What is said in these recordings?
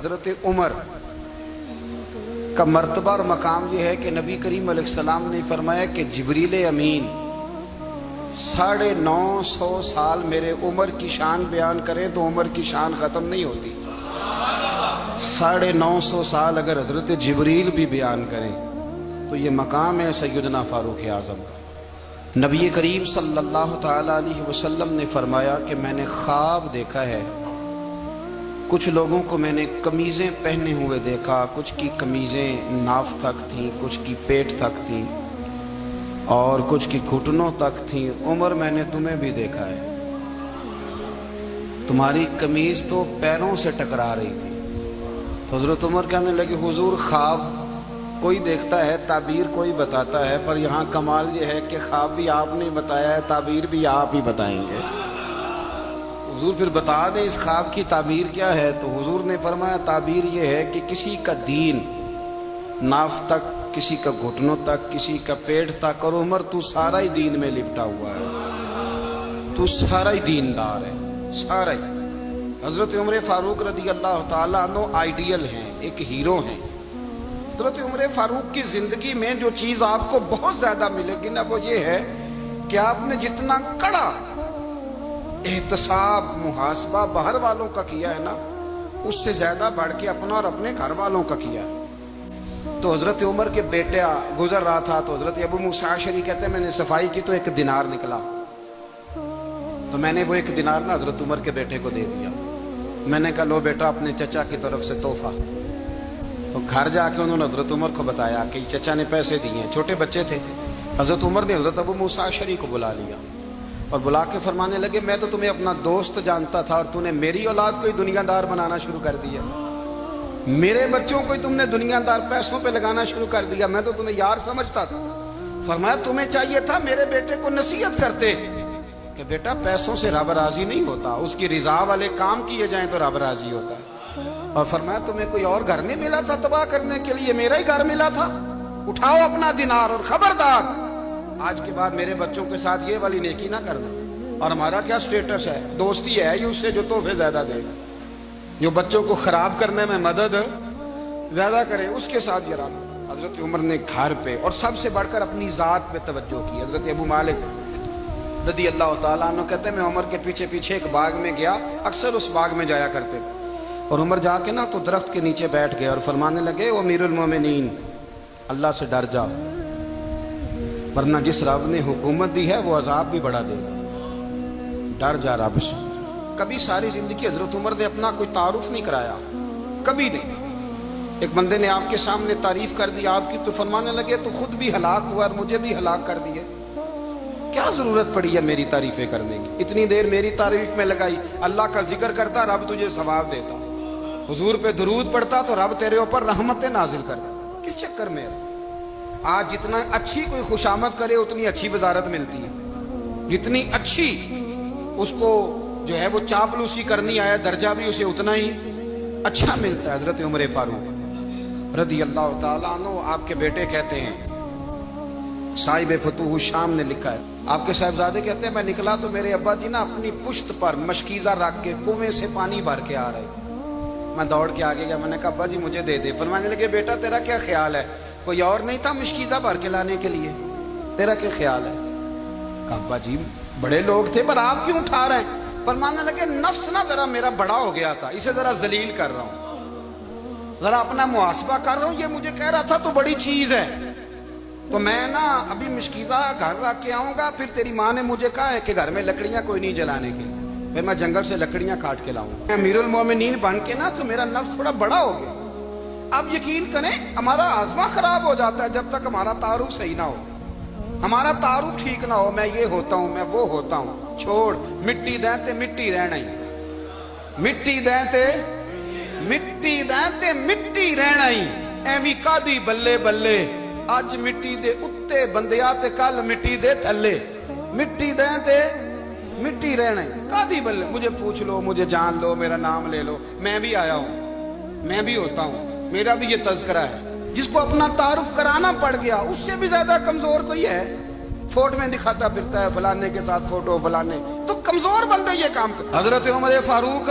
حضرت عمر کا مرتبہ اور مقام یہ ہے کہ نبی کریم علیہ السلام نے فرمایا کہ جبریل امین 950 سال میرے عمر کی شان بیان کریں تو عمر کی شان ختم نہیں ہوتی. 950 سال اگر حضرت جبریل بھی بیان کریں تو یہ مقام ہے سیدنا فاروق اعظم کا. نبی کریم صلی اللہ تعالی علیہ وسلم نے فرمایا کہ میں نے خواب دیکھا ہے، کچھ لوگوں کو میں نے قمیضیں پہنے ہوئے دیکھا، کچھ کی قمیضیں ناف تک تھیں، کچھ کی پیٹ تک تھیں اور کچھ کی گھٹنوں تک تھیں. عمر میں نے تمہیں بھی دیکھا ہے، تمہاری قمیض تو پیروں سے ٹکرا رہی تھی. تو حضرت عمر کہنے لگے حضور خواب کوئی دیکھتا ہے، تعبیر کوئی بتاتا ہے، پر یہاں کمال یہ ہے کہ خواب بھی آپ نے بتایا ہے، تعبیر بھی آپ ہی بتائیں گے. حضور پھر بتا دیں اس خواب کی تعبیر کیا ہے. تو حضور نے فرمایا تعبیر یہ ہے کہ کسی کا دین ناف تک، کسی کا گھٹنوں تک، کسی کا پیٹ تک، اور عمر تو سارا ہی دین میں لپٹا ہوا ہے، تو سارا ہی دیندار ہے، سارا ہی. حضرت عمر فاروق رضی اللہ تعالیٰ عنہ آئیڈیل ہیں، ایک ہیرو ہیں. حضرت عمر فاروق کی زندگی میں جو چیز آپ کو بہت زیادہ ملے گی نا وہ یہ ہے کہ آپ نے جتنا کڑا احتساب محاسبہ باہر والوں کا کیا ہے نا، اس سے زیادہ بڑھ کے اپنا اور اپنے گھر والوں کا کیا ہے. تو حضرت عمر کے بیٹا گزر رہا تھا تو حضرت ابو موسیٰ اشعری کہتے ہیں میں نے صفائی کی تو 1 دینار نکلا، تو میں نے وہ 1 دینار نا حضرت عمر کے بیٹے کو دے دیا. میں نے کہا لو بیٹا اپنے چچا کی طرف سے تحفہ. تو گھر جا کے انہوں نے حضرت عمر کو بتایا کہ چچا نے پیسے دیے ہیں. چھوٹے بچے تھے. حضرت عمر نے حضرت ابو موسیٰ اشعری کو بلا لیا اور بلا کے فرمانے لگے میں تو تمہیں اپنا دوست جانتا تھا اور تم نے میری اولاد کو ہی دنیا دار بنانا شروع کر دیا، میرے بچوں کو ہی تم نے دنیا دار پیسوں پہ لگانا شروع کر دیا، میں تو تمہیں یار سمجھتا تھا. فرمایا تمہیں چاہیے تھا میرے بیٹے کو نصیحت کرتے کہ بیٹا پیسوں سے رب راضی نہیں ہوتا، اس کی رضا والے کام کیے جائیں تو رب راضی ہوتا ہے. اور فرمایا تمہیں کوئی اور گھر نہیں ملا تھا تباہ کرنے کے لیے، میرا ہی گھر ملا تھا، اٹھاؤ اپنا دینار اور خبردار آج کے بعد میرے بچوں کے ساتھ یہ والی نیکی نہ کرنا. اور ہمارا کیا سٹیٹس ہے، دوستی ہے ہی اس سے جو تحفے زیادہ دے گا، جو بچوں کو خراب کرنے میں مدد زیادہ کرے اس کے ساتھ یہ رہا. حضرت عمر نے گھر پہ اور سب سے بڑھ کر اپنی ذات پہ توجہ کی. حضرت ابو مالک رضی اللہ تعالیٰ عنہ کہتے ہیں میں عمر کے پیچھے پیچھے ایک باغ میں گیا، اکثر اس باغ میں جایا کرتے تھے، اور عمر جا کے نا تو درخت کے نیچے بیٹھ گئے اور فرمانے لگے او امیر المومنین اللہ سے ڈر جا، ورنہ جس رب نے حکومت دی ہے وہ عذاب بھی بڑا دے گا، ڈر جا رب سے. کبھی ساری زندگی حضرت عمر نے اپنا کوئی تعارف نہیں کرایا، کبھی نہیں. ایک بندے نے آپ کے سامنے تعریف کر دی آپ کی تو فرمانے لگے تو خود بھی ہلاک ہوا اور مجھے بھی ہلاک کر دیے، کیا ضرورت پڑی ہے میری تعریفیں کرنے کی، اتنی دیر میری تعریف میں لگائی. اللہ کا ذکر کرتا رب تجھے ثواب دیتا، حضور پہ درود پڑھتا تو رب تیرے اوپر رحمتیں نازل کرتا. کس چکر میں آج جتنا اچھی کوئی خوشامد کرے اتنی اچھی وزارت ملتی ہے، جتنی اچھی اس کو جو ہے وہ چاپلوسی کرنی آیا درجہ بھی اسے اتنا ہی اچھا ملتا ہے. حضرت عمر فاروق رضی اللہ تعالیٰ عنہ آپ کے بیٹے کہتے ہیں، صاحب فتوح الشام نے لکھا ہے، آپ کے صاحبزادے کہتے ہیں میں نکلا تو میرے ابا جی نا اپنی پشت پر مشکیزہ رکھ کے کنویں سے پانی بھر کے آ رہے. میں دوڑ کے آگے گیا، میں نے کہا ابا جی مجھے دے دے. فرمانے لگے بیٹا تیرا کیا خیال ہے، کوئی اور نہیں تھا مشکیزہ بھر کے لانے کے لیے، تیرا کیا خیال ہے؟ کہا ابا جی بڑے لوگ تھے پر آپ کیوں اٹھا رہے ہیں؟ فرمانے لگے نفس نا ذرا میرا بڑا ہو گیا تھا، اسے ذرا ذلیل کر رہا ہوں، ذرا اپنا محاسبہ کر رہا ہوں. یہ مجھے کہہ رہا تھا تو بڑی چیز ہے، تو میں نا ابھی مشکیزہ گھر رکھ کے آؤں گا، پھر تیری ماں نے مجھے کہا ہے کہ گھر میں لکڑیاں کوئی نہیں جلانے کی، پھر میں جنگل سے لکڑیاں کاٹ کے لاؤں گا. امیر المومنین بن کے نا تو میرا نفس تھوڑا بڑا ہو گیا. اب یقین کریں ہمارا آزما خراب ہو جاتا ہے جب تک ہمارا تعارف صحیح نہ ہو، ہمارا تعارف ٹھیک نہ ہو، میں یہ ہوتا ہوں میں وہ ہوتا ہوں. چھوڑ مٹی دیں تے مٹی رہنا ہی، مٹی دیں تے مٹی دیں تے مٹی رہنا ہی. ایویں کادی بلے بلے اج مٹی دے اتے بندیا تے کل مٹی دے تھلے، مٹی دیں تے مٹی رہنا ہی. کادی بلے مجھے پوچھ لو، مجھے جان لو، میرا نام لے لو، میں بھی آیا ہوں، میں بھی ہوتا ہوں، میرا بھی یہ تذکرہ ہے. جس کو اپنا تعارف کرانا پڑ گیا اس سے بھی زیادہ کمزور کوئی ہے؟ فوٹو میں دکھاتا پھرتا ہے فلانے کے ساتھ فوٹو فلانے، تو کمزور بندہ یہ کام کرتا. حضرت عمر فاروق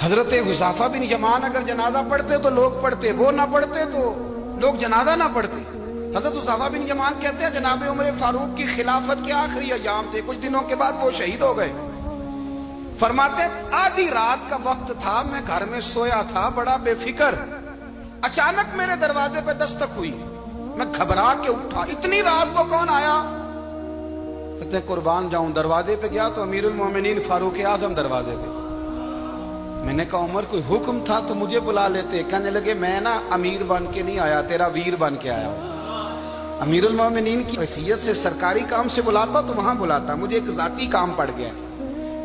حضرت حذیفہ بن یمان اگر جنازہ پڑھتے تو لوگ پڑھتے، وہ نہ پڑھتے تو لوگ جنازہ نہ پڑھتے۔ حضرت حذیفہ بن یمان کہتے ہیں جناب عمر فاروق کی خلافت کے آخری ایام تھے، کچھ دنوں کے بعد وہ شہید ہو گئے۔ فرماتے آدھی رات کا وقت تھا، میں گھر میں سویا تھا بڑا بے فکر، اچانک میرے دروازے پہ دستک ہوئی، میں گھبرا کے اٹھا، اتنی رات کو کون آیا؟ کہتے ہیں قربان جاؤں، دروازے پہ گیا تو امیر المومنین فاروق اعظم دروازے پہ۔ میں نے کہا عمر کوئی حکم تھا تو مجھے بلا لیتے۔ کہنے لگے میں نا امیر بن کے نہیں آیا، تیرا ویر بن کے آیا ہوں۔ امیر المومنین کی حیثیت سے سرکاری کام سے بلاتا تو وہاں بلاتا، مجھے ایک ذاتی کام پڑ گیا۔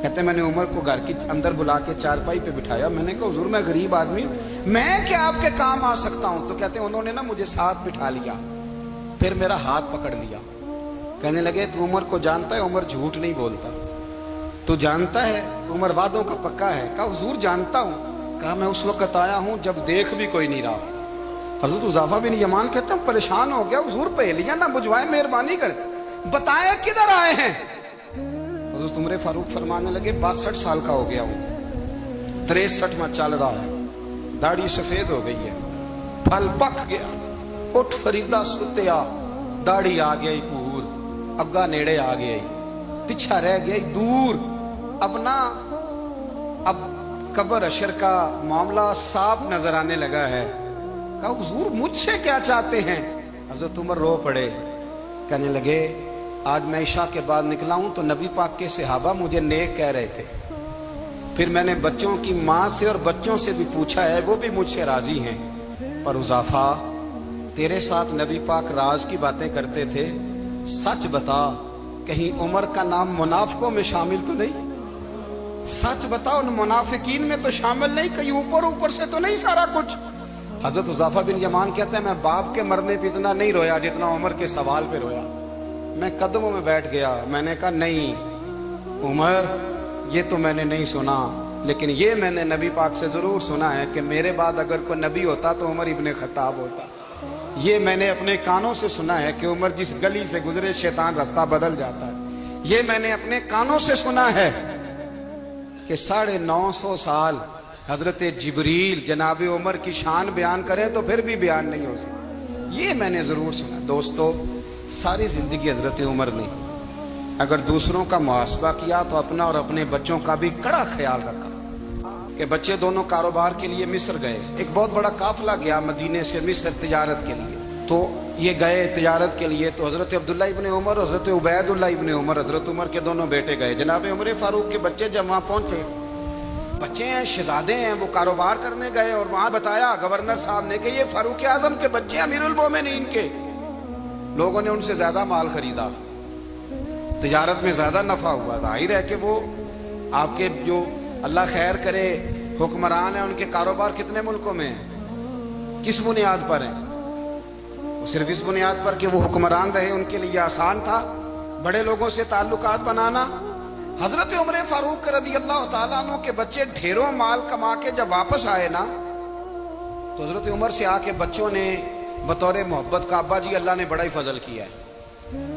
کہتے ہیں میں نے عمر کو گھر کی اندر بلا کے چارپائی پہ بٹھایا، میں نے کہا حضور میں غریب آدمی ہوں، میں کیا آپ کے کام آ سکتا ہوں؟ تو کہتے ہیں انہوں نے نا مجھے ساتھ بٹھا لیا، پھر میرا ہاتھ پکڑ لیا، کہنے لگے تو عمر کو جانتا ہے؟ عمر جھوٹ نہیں بولتا، تو جانتا ہے عمر وعدوں کا پکا ہے؟ کہا حضور جانتا ہوں۔ کہا میں اس وقت آیا ہوں جب دیکھ بھی کوئی نہیں رہا۔ حضرت حذیفہ بن یمان کہتے ہیں پریشان ہو گیا، حضور پہلیاں نہ بجھوائے، مہربانی کر بتائیں کدھر آئے ہیں؟ حضرت عمر فاروق فرمانے لگے 62 سال کا ہو گیا ہوں، 63 میں چل رہا ہے، داڑھی سفید ہو گئی ہے، پھل پک گیا، اٹھ فریدہ ستیا، داڑھی آ گئی پور، اگا نیڑے آ گئی، پیچھا رہ گئی دور، اب نا اب قبر اشر کا معاملہ صاف نظر آنے لگا ہے۔ کہا حضور مجھ سے کیا چاہتے ہیں؟ حضرت عمر رو پڑے، کہنے لگے آج میں عشاء کے بعد نکلا ہوں تو نبی پاک کے صحابہ مجھے نیک کہہ رہے تھے، پھر میں نے بچوں کی ماں سے اور بچوں سے بھی پوچھا ہے، وہ بھی مجھ سے راضی ہیں، پر حذیفہ تیرے ساتھ نبی پاک راز کی باتیں کرتے تھے، سچ بتا کہیں عمر کا نام منافقوں میں شامل تو نہیں؟ سچ بتا ان منافقین میں تو شامل نہیں، کہیں اوپر سے تو نہیں سارا کچھ؟ حضرت حذیفہ بن یمان کہتے ہیں میں باپ کے مرنے پہ اتنا نہیں رویا جتنا عمر کے سوال پہ رویا۔ میں قدموں میں بیٹھ گیا، میں نے کہا نہیں عمر یہ تو میں نے نہیں سنا، لیکن یہ میں نے نبی پاک سے ضرور سنا ہے کہ میرے بعد اگر کوئی نبی ہوتا تو عمر ابن خطاب ہوتا۔ یہ میں نے اپنے کانوں سے سنا ہے کہ عمر جس گلی سے گزرے شیطان رستہ بدل جاتا ہے۔ یہ میں نے اپنے کانوں سے سنا ہے کہ 950 سال حضرت جبریل جناب عمر کی شان بیان کریں تو پھر بھی بیان نہیں ہو سکتا۔ یہ میں نے ضرور سنا۔ دوستو ساری زندگی حضرت عمر نے اگر دوسروں کا محاسبہ کیا تو اپنا اور اپنے بچوں کا بھی کڑا خیال رکھا کہ بچے دونوں کاروبار کے لیے مصر گئے، ایک بہت بڑا قافلہ گیا مدینے سے مصر تجارت کے لیے، تو یہ گئے تجارت کے لیے، تو حضرت عبداللہ ابن عمر، حضرت عبید اللہ ابن عمر، حضرت عمر کے دونوں بیٹے گئے۔ جناب عمر فاروق کے بچے جب وہاں پہنچے، بچے ہیں شہزادے ہیں، وہ کاروبار کرنے گئے اور وہاں بتایا گورنر صاحب نے کہ یہ فاروق اعظم کے بچے امیر المومنین کے۔ لوگوں نے ان سے زیادہ مال خریدا، تجارت میں زیادہ نفع ہوا، ظاہر ہے کہ وہ آپ کے جو اللہ خیر کرے حکمران ہیں ان کے کاروبار کتنے ملکوں میں ہیں، کس بنیاد پر ہیں؟ صرف اس بنیاد پر کہ وہ حکمران رہے، ان کے لیے آسان تھا بڑے لوگوں سے تعلقات بنانا۔ حضرت عمر فاروق رضی اللہ تعالیٰ عنہ کے بچے ڈھیروں مال کما کے جب واپس آئے نا تو حضرت عمر سے آ کے بچوں نے بطور محبت کا ابا جی اللہ نے بڑا ہی فضل کیا ہے،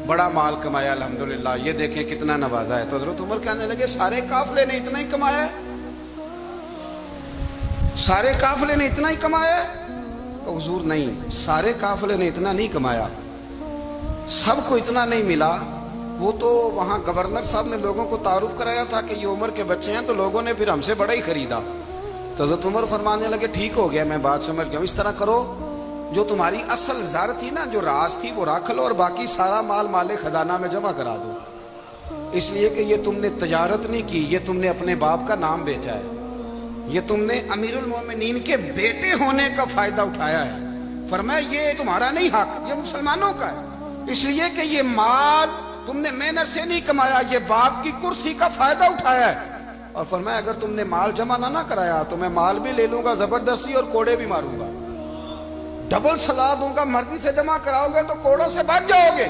بڑا مال کمایا الحمدللہ، یہ دیکھیں کتنا نوازا ہے۔ تو حضرت عمر کہنے لگے سارے قافلے نے اتنا ہی کمایا ہے؟ سارے قافلے نے اتنا ہی کمایا ہے؟ تو حضور نہیں، سارے قافلے نے اتنا نہیں کمایا، سب کو اتنا نہیں ملا۔ وہ تو وہاں گورنر صاحب نے لوگوں کو تعارف کرایا تھا کہ یہ عمر کے بچے ہیں، تو لوگوں نے پھر ہم سے بڑا ہی خریدا۔ تو حضرت عمر فرمانے لگے ٹھیک ہو گیا، میں بات سمجھ گیا ہوں، اس طرح کرو جو تمہاری اصل زر تھی نا، جو راز تھی وہ رکھ لو اور باقی سارا مال مال خزانہ میں جمع کرا دو، اس لیے کہ یہ تم نے تجارت نہیں کی، یہ تم نے اپنے باپ کا نام بیچا ہے، یہ تم نے امیر المومنین کے بیٹے ہونے کا فائدہ اٹھایا ہے۔ فرمایا یہ تمہارا نہیں حق، یہ مسلمانوں کا ہے، اس لیے کہ یہ مال تم نے محنت سے نہیں کمایا، یہ باپ کی کرسی کا فائدہ اٹھایا ہے۔ اور فرمایا اگر تم نے مال جمع نہ کرایا تو میں مال بھی لے لوں گا زبردستی اور کوڑے بھی ماروں گا، ڈبل سزا دوں گا، مرضی سے جمع کراؤ گے تو کوڑوں سے بچ جاؤ گے۔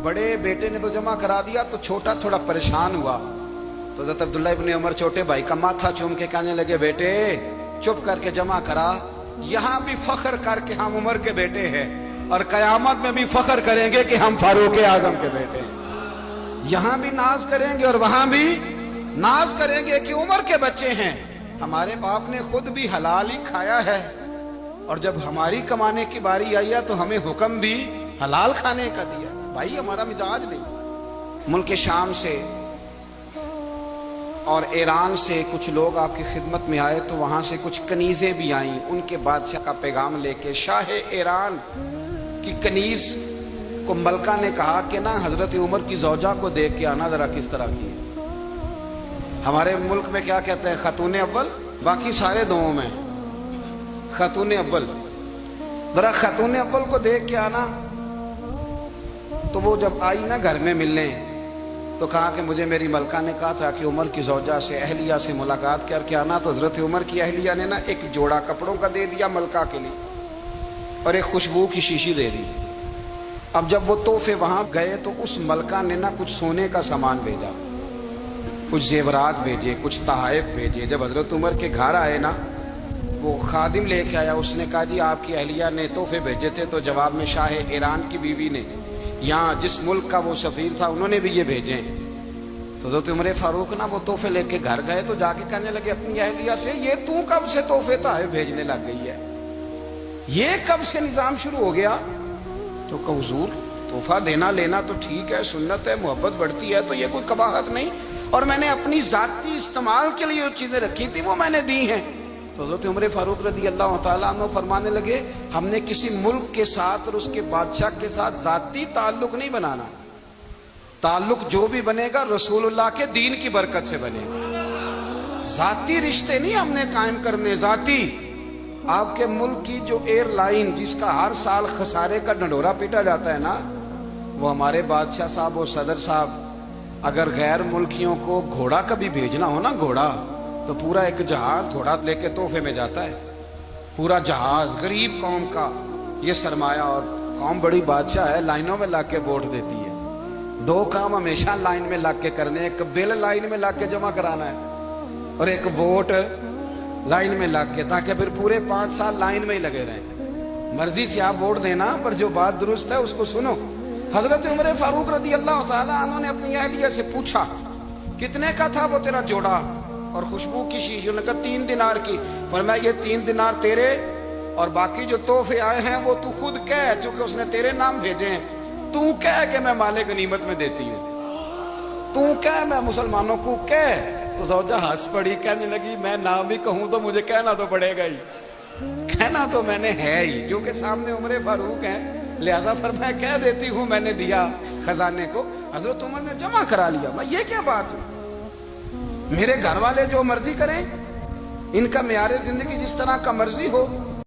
بڑے بیٹے نے تو جمع کرا دیا تو چھوٹا تھوڑا پریشان ہوا، تو حضرت عبداللہ ابن عمر چھوٹے بھائی کا ماتھا چوم کے کہنے لگے بیٹے چپ کر کے جمع کرا، یہاں بھی فخر کر کے ہم عمر کے بیٹے ہیں اور قیامت میں بھی فخر کریں گے کہ ہم فاروق اعظم کے بیٹے ہیں، یہاں بھی ناز کریں گے اور وہاں بھی ناز کریں گے کہ عمر کے بچے ہیں۔ ہمارے باپ نے خود بھی حلال ہی کھایا ہے، اور جب ہماری کمانے کی باری آئی ہے تو ہمیں حکم بھی حلال کھانے کا دیا۔ بھائی ہمارا مزاج نہیں۔ ملک شام سے اور ایران سے کچھ لوگ آپ کی خدمت میں آئے، تو وہاں سے کچھ کنیزیں بھی آئیں، ان کے بادشاہ کا پیغام لے کے۔ شاہ ایران کی کنیز کو ملکہ نے کہا کہ نا حضرت عمر کی زوجہ کو دیکھ کے آنا ذرا کس طرح کی ہے۔ ہمارے ملک میں کیا کہتے ہیں؟ خاتون اول، باقی سارے دوؤں میں خاتون اول۔ ذرا خاتون اول کو دیکھ کے آنا۔ تو وہ جب آئی نا گھر میں ملنے، تو کہا کہ مجھے میری ملکہ نے کہا تھا کہ عمر کی زوجہ سے، اہلیہ سے ملاقات کر کے آنا۔ تو حضرت عمر کی اہلیہ نے نا ایک جوڑا کپڑوں کا دے دیا ملکہ کے لیے، اور ایک خوشبو کی شیشی دے دی۔ اب جب وہ تحفے وہاں گئے تو اس ملکہ نے نا کچھ سونے کا سامان بھیجا، کچھ زیورات بھیجے، کچھ تحائف بھیجے۔ جب حضرت عمر کے گھر آئے نا، وہ خادم لے کے آیا، اس نے کہا جی آپ کی اہلیہ نے تحفے بھیجے تھے، تو جواب میں شاہ ایران کی بیوی نے، یہاں جس ملک کا وہ سفیر تھا، انہوں نے بھی یہ بھیجے۔ تو حضرت عمر فاروق نا وہ تحفے لے کے گھر گئے، تو جا کے کہنے لگے اپنی اہلیہ سے، یہ تو کب سے تحفے تحائف بھیجنے لگ گئی ہے؟ یہ کب سے نظام شروع ہو گیا؟ تو کہ حضور تحفہ دینا لینا تو ٹھیک ہے، سنت ہے، محبت بڑھتی ہے، تو یہ کوئی قباحت نہیں، اور میں نے اپنی ذاتی استعمال کے لیے جو چیزیں رکھی تھی وہ میں نے دی ہیں۔ تو حضرت عمر فاروق رضی اللہ تعالیٰ عنہ فرمانے لگے، ہم نے کسی ملک کے ساتھ اور اس کے بادشاہ کے ساتھ ذاتی تعلق نہیں بنانا، تعلق جو بھی بنے گا رسول اللہ کے دین کی برکت سے بنے گا۔ ذاتی رشتے نہیں ہم نے قائم کرنے، ذاتی۔ آپ کے ملک کی جو ایئر لائن جس کا ہر سال خسارے کا ڈنڈورا پیٹا جاتا ہے نا، وہ ہمارے بادشاہ صاحب اور صدر صاحب اگر غیر ملکیوں کو گھوڑا کبھی بھیجنا ہو نا، گھوڑا، تو پورا ایک جہاز گھوڑا لے کے تحفے میں جاتا ہے، پورا جہاز غریب قوم کا یہ سرمایہ، اور قوم بڑی بادشاہ ہے، لائنوں میں لگ کے ووٹ دیتی ہے۔ دو کام ہمیشہ لائن میں لگ کے کرنے، ایک بل لائن میں لگ کے جمع کرانا ہے، اور ایک ووٹ لائن میں لگ کے، تاکہ پھر پورے 5 سال لائن میں ہی لگے رہیں۔ مرضی سے آپ ووٹ دینا، پر جو بات درست ہے اس کو سنو۔ حضرت عمر فاروق رضی اللہ تعالیٰ عنہ نے اپنی اہلیہ سے پوچھا کتنے کا تھا وہ تیرا جوڑا اور خوشبو کی شیشی؟ انہوں نے کہا 3 دینار کی۔ فرمایا یہ 3 دینار تیرے، اور باقی جو تحفے آئے ہیں وہ تو خود کہہ، چونکہ اس نے تیرے نام بھیجے ہیں، تو کہہ کہ میں مال غنیمت میں دیتی ہوں، تو کہہ میں مسلمانوں کو کہہ۔ تو زوجہ ہنس پڑی، کہنے لگی میں نام بھی کہوں تو مجھے کہنا تو پڑے گا ہی، کہنا تو میں نے ہے ہی، کیونکہ سامنے عمر فاروق ہیں، لہذا فرمایا کہہ دیتی ہوں میں نے دیا خزانے کو۔ حضرت عمر نے جمع کرا لیا۔ میں یہ کیا بات ہے؟ میرے گھر والے جو مرضی کریں، ان کا معیار زندگی جس طرح کا مرضی ہو،